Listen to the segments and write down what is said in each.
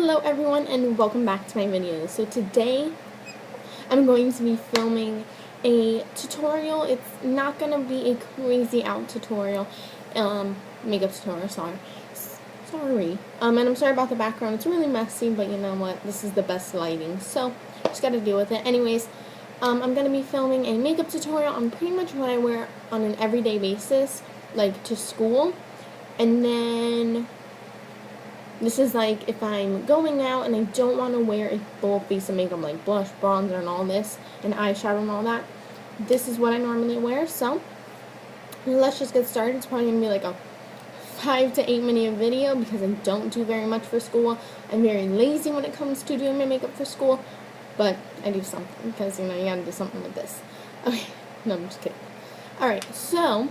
Hello everyone and welcome back to my video. So today I'm going to be filming a tutorial. It's not going to be a crazy out tutorial, makeup tutorial, sorry. And I'm sorry about the background. It's really messy, but you know what? This is the best lighting, so just got to deal with it. Anyways, I'm going to be filming a makeup tutorial on pretty much what I wear on an everyday basis, like to school, and then this is like if I'm going out and I don't want to wear a full face of makeup like blush, bronzer, and all this, and eyeshadow and all that. This is what I normally wear, so let's just get started. It's probably going to be like a 5 to 8 minute video because I don't do very much for school. I'm very lazy when it comes to doing my makeup for school, but I do something because, you know, you gotta do something with this. Okay, no, I'm just kidding. Alright, so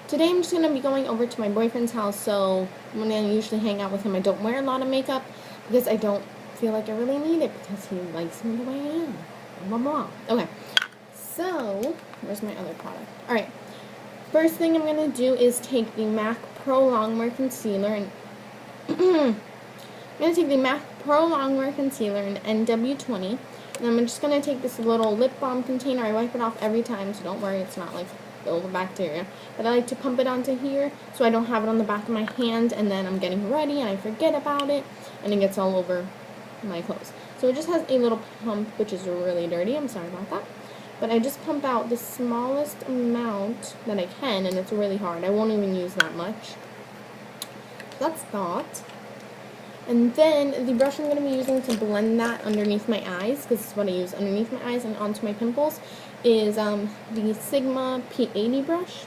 today I'm just going to be going over to my boyfriend's house. So when I usually hang out with him, I don't wear a lot of makeup because I don't feel like I really need it because he likes me the way I am. Blah, blah, blah. Okay, so where's my other product? Alright, first thing I'm going to do is take the MAC Pro Longwear Concealer and I'm going to take the MAC Pro Longwear Concealer in NW20, and I'm just going to take this little lip balm container. I wipe it off every time, so don't worry, it's not like filled with bacteria. But I like to pump it onto here so I don't have it on the back of my hand, and then I'm getting ready and I forget about it, and it gets all over my clothes. So it just has a little pump, which is really dirty. I'm sorry about that. But I just pump out the smallest amount that I can, and it's really hard. I won't even use that much. That's that. And then the brush I'm going to be using to blend that underneath my eyes, because this is what I use underneath my eyes and onto my pimples, is the Sigma P80 brush.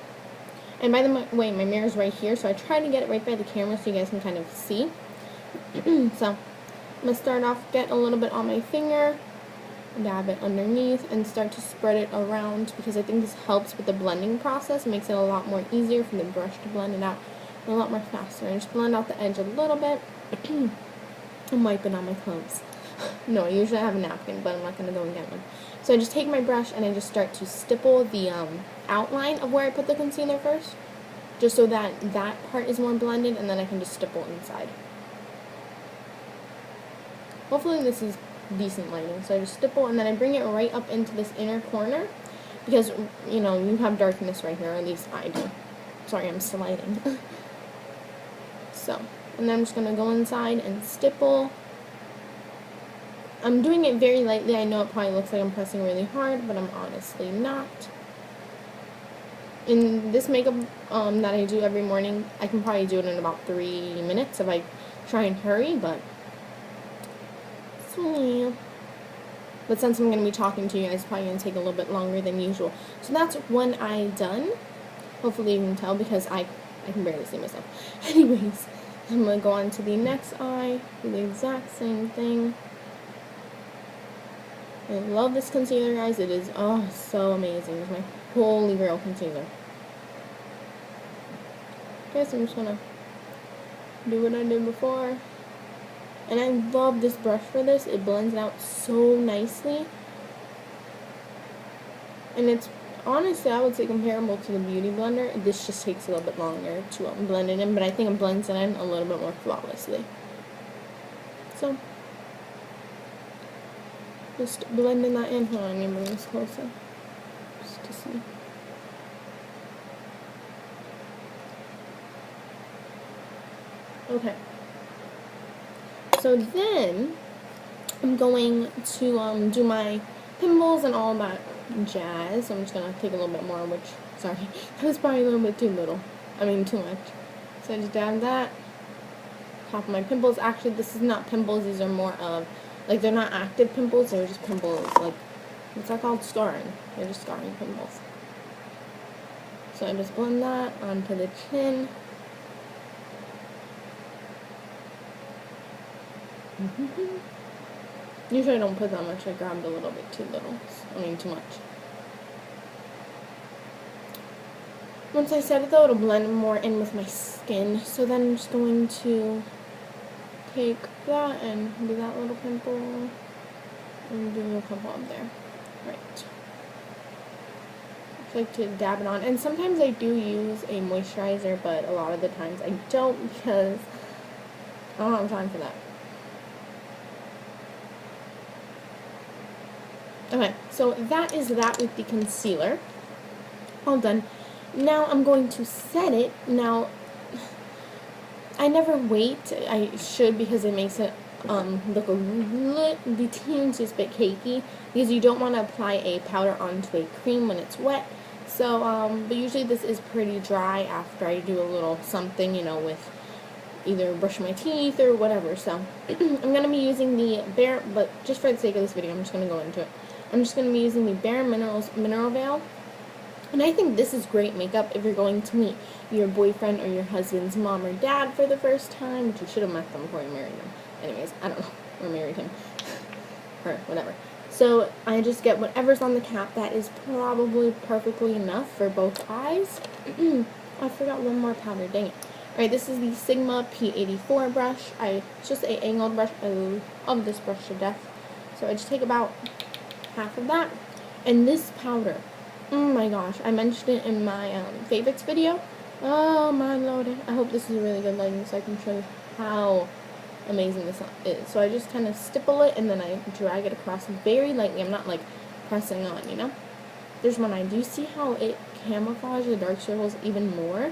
And by the way, my mirror's right here, so I try to get it right by the camera so you guys can kind of see. So I'm going to start off, get a little bit on my finger, dab it underneath, and start to spread it around because I think this helps with the blending process. It makes it a lot more easier for the brush to blend it out and a lot more faster. And just blend out the edge a little bit and wipe it on my clothes. No, I usually have a napkin, but I'm not going to go and get one. So I just take my brush and I just start to stipple the outline of where I put the concealer first, just so that that part is more blended, and then I can just stipple inside. Hopefully this is decent lighting. So I just stipple and then I bring it right up into this inner corner because, you know, you have darkness right here, or at least I do. Sorry, I'm sliding. So, and then I'm just going to go inside and stipple. I'm doing it very lightly. I know it probably looks like I'm pressing really hard, but I'm honestly not. In this makeup that I do every morning, I can probably do it in about 3 minutes if I try and hurry, but yeah. But since I'm going to be talking to you guys, it's probably going to take a little bit longer than usual. So that's one eye done. Hopefully you can tell because I can barely see myself. Anyways, I'm going to go on to the next eye, do the exact same thing. I love this concealer, guys. It is, oh, so amazing. It's my holy grail concealer. Okay, so I'm just going to do what I did before. And I love this brush for this. It blends it out so nicely. And it's, honestly, I would say comparable to the Beauty Blender. This just takes a little bit longer to blend it in, but I think it blends it in a little bit more flawlessly. So, just blending that in. Hold on, let me bring this closer just to see. Okay. So then I'm going to do my pimples and all that jazz. So I'm just going to take a little bit more, which, sorry, that was probably a little bit too little. I mean, too much. So I just dab that. Top of my pimples. Actually, this is not pimples. These are more of, like, they're not active pimples. They're just pimples, like, what's that called? Scarring. They're just scarring pimples. So I just blend that onto the chin. Usually I don't put that much. I grabbed a little bit too little. I mean, too much. Once I set it though, it'll blend more in with my skin. So then I'm just going to take that and do that little pimple and do a pimple up there. Right. I like to dab it on. And sometimes I do use a moisturizer, but a lot of the times I don't because I don't have time for that. Okay, so that is that with the concealer. All done. Now I'm going to set it. Now, I never wait. I should, because it makes it look the teeniest bit cakey, because you don't want to apply a powder onto a cream when it's wet. So, but usually this is pretty dry after I do a little something, you know, with either brushing my teeth or whatever. So, I'm going to be using the but just for the sake of this video, I'm just going to go into it. I'm just going to be using the Bare Minerals Mineral Veil. And I think this is great makeup if you're going to meet your boyfriend or your husband's mom or dad for the first time, which you should have met them before you married them. Anyways, I don't know, or married him, or whatever. So I just get whatever's on the cap. That is probably perfectly enough for both eyes. I forgot one more powder, dang it. Alright, this is the Sigma P84 brush. It's just an angled brush. I love this brush to death. So I just take about half of that. And this powder, oh my gosh, I mentioned it in my favorites video. Oh my lord, I hope this is a really good lighting so I can show you how amazing this is. So I just kind of stipple it and then I drag it across very lightly. I'm not like pressing on, you know. There's one eye. Do you see how it camouflages the dark circles even more?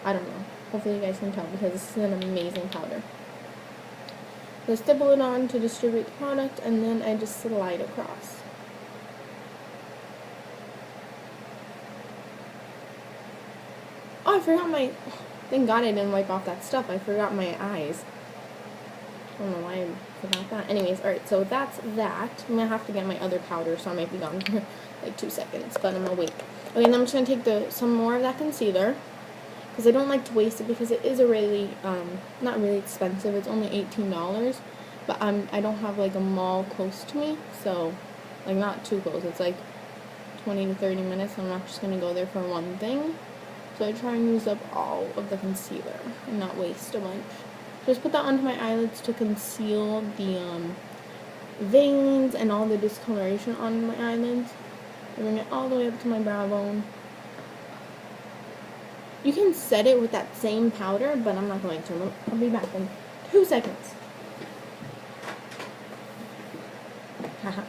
I don't know. Hopefully you guys can tell, because this is an amazing powder. So I stipple it on to distribute the product, and then I just slide across. Oh, I forgot my... Thank God I didn't wipe off that stuff. I forgot my eyes. I don't know why I forgot that. Anyways, alright, so that's that. I'm going to have to get my other powder, so I might be gone for like 2 seconds, but I'm going to wait. Okay, then I'm just going to take some more of that concealer, because I don't like to waste it, because it is a really, not really expensive. It's only $18, but I don't have like a mall close to me, so, like, not too close. It's like 20 to 30 minutes. I'm not just going to go there for one thing. So I try and use up all of the concealer and not waste a bunch. Just put that onto my eyelids to conceal the veins and all the discoloration on my eyelids. I bring it all the way up to my brow bone. You can set it with that same powder, but I'm not going to. I'll be back in 2 seconds. Haha.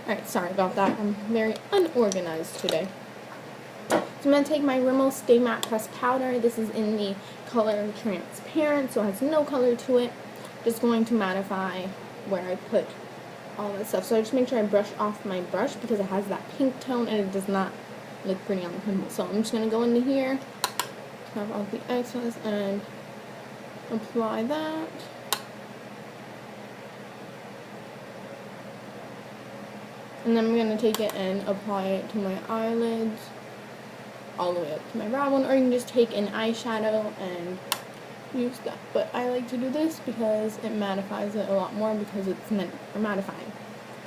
Alright, sorry about that. I'm very unorganized today. So I'm going to take my Rimmel Stay Matte Pressed Powder. This is in the color Transparent, so it has no color to it. Just going to mattify where I put all that stuff. So I just make sure I brush off my brush, because it has that pink tone and it does not look pretty on the pimple. So I'm just going to go into here, have all the excess, and apply that. And then I'm going to take it and apply it to my eyelids, all the way up to my brow bone, or you can just take an eyeshadow and use that. But I like to do this because it mattifies it a lot more, because it's meant for mattifying.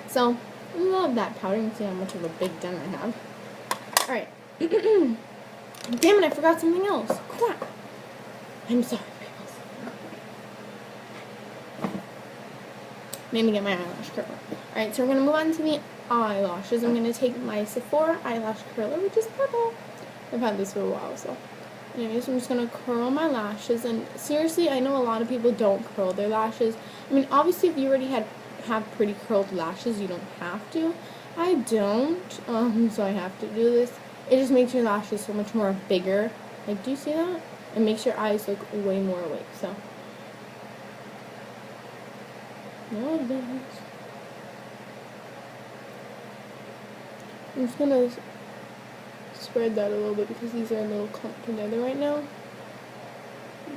So, I love that powder. You can see how much of a big dent I have. Alright. Damn it, I forgot something else. Crap. I'm sorry, peoples. Made me get my eyelash curler. Alright, so we're going to move on to the eyelashes. I'm going to take my Sephora eyelash curler, which is purple. I've had this for a while, so. Anyways, I'm just going to curl my lashes. And seriously, I know a lot of people don't curl their lashes. I mean, obviously, if you already have pretty curled lashes, you don't have to. I don't, so I have to do this. It just makes your lashes so much more bigger. Like, do you see that? It makes your eyes look way more awake, so. No, it doesn't. I'm just going to spread that a little bit, because these are a little clumped together right now.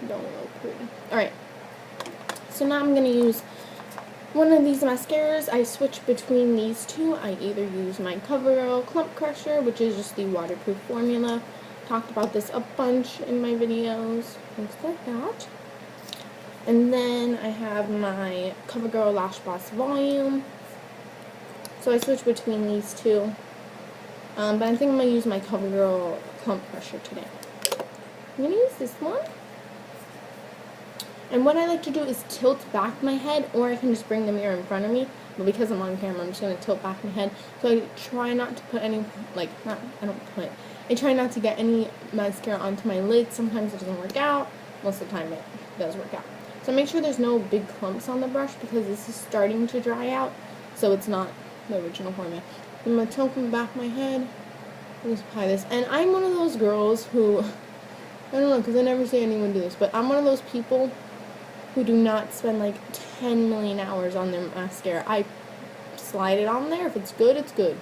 Don't look pretty. Alright. So now I'm going to use one of these mascaras. I switch between these two. I either use my CoverGirl Clump Crusher, which is just the waterproof formula. Talked about this a bunch in my videos. Things like that. And then I have my CoverGirl Lash Boss Volume. So I switch between these two. But I think I'm going to use my CoverGirl Clump Crusher today. I'm going to use this one. And what I like to do is tilt back my head, or I can just bring the mirror in front of me. But because I'm on camera, I'm just going to tilt back my head. So I try not to put any, I try not to get any mascara onto my lids. Sometimes it doesn't work out. Most of the time it does work out. So make sure there's no big clumps on the brush, because this is starting to dry out. So it's not the original format. I'm going to tilt from the back of my head. I'll just apply this. And I'm one of those girls who, I don't know, because I never see anyone do this, but I'm one of those people who do not spend like 10 million hours on their mascara. I slide it on there. If it's good, it's good.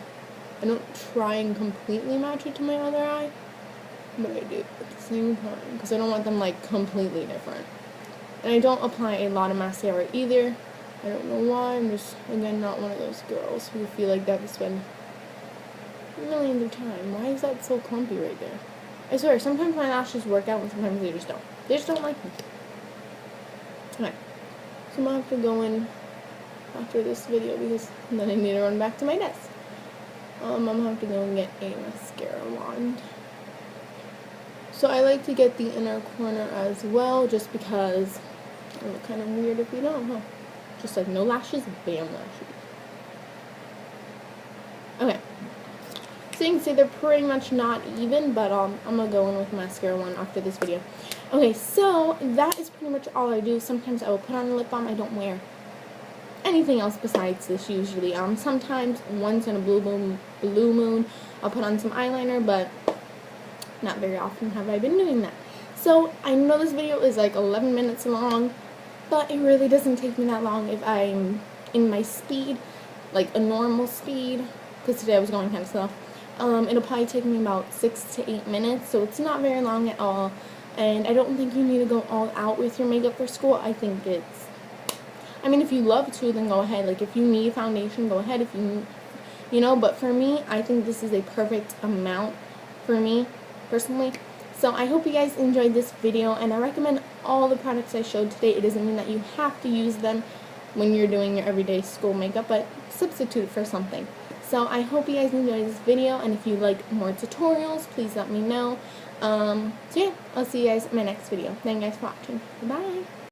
I don't try and completely match it to my other eye, but I do at the same time because I don't want them like completely different. And I don't apply a lot of mascara either. I don't know why. I'm just, again, not one of those girls who feel like they have to spend millions of time. Why is that so clumpy right there? I swear, sometimes my lashes work out and sometimes they just don't. They just don't like me. Okay. So I'm going to have to go in after this video because then I need to run back to my desk. I'm going to have to go and get a mascara wand. So I like to get the inner corner as well just because it would look kind of weird if you don't, huh? Just like no lashes, bam lashes. Okay. So you can see they're pretty much not even, but I'm going to go in with mascara one after this video. Okay, so that is pretty much all I do. Sometimes I will put on a lip balm. I don't wear anything else besides this usually. Sometimes once in a blue moon I'll put on some eyeliner, but not very often have I been doing that. So I know this video is like 11 minutes long, but it really doesn't take me that long if I'm in my speed, like a normal speed, because today I was going kind of slow. It'll probably take me about 6 to 8 minutes, so it's not very long at all. And I don't think you need to go all out with your makeup for school. I think it's, I mean, if you love to, then go ahead. Like, if you need foundation, go ahead. If you know, but for me, I think this is a perfect amount for me, personally. So I hope you guys enjoyed this video, and I recommend all the products I showed today. It doesn't mean that you have to use them when you're doing your everyday school makeup, but substitute for something. So I hope you guys enjoyed this video, and if you like more tutorials, please let me know. So yeah, I'll see you guys in my next video. Thank you guys for watching. Bye.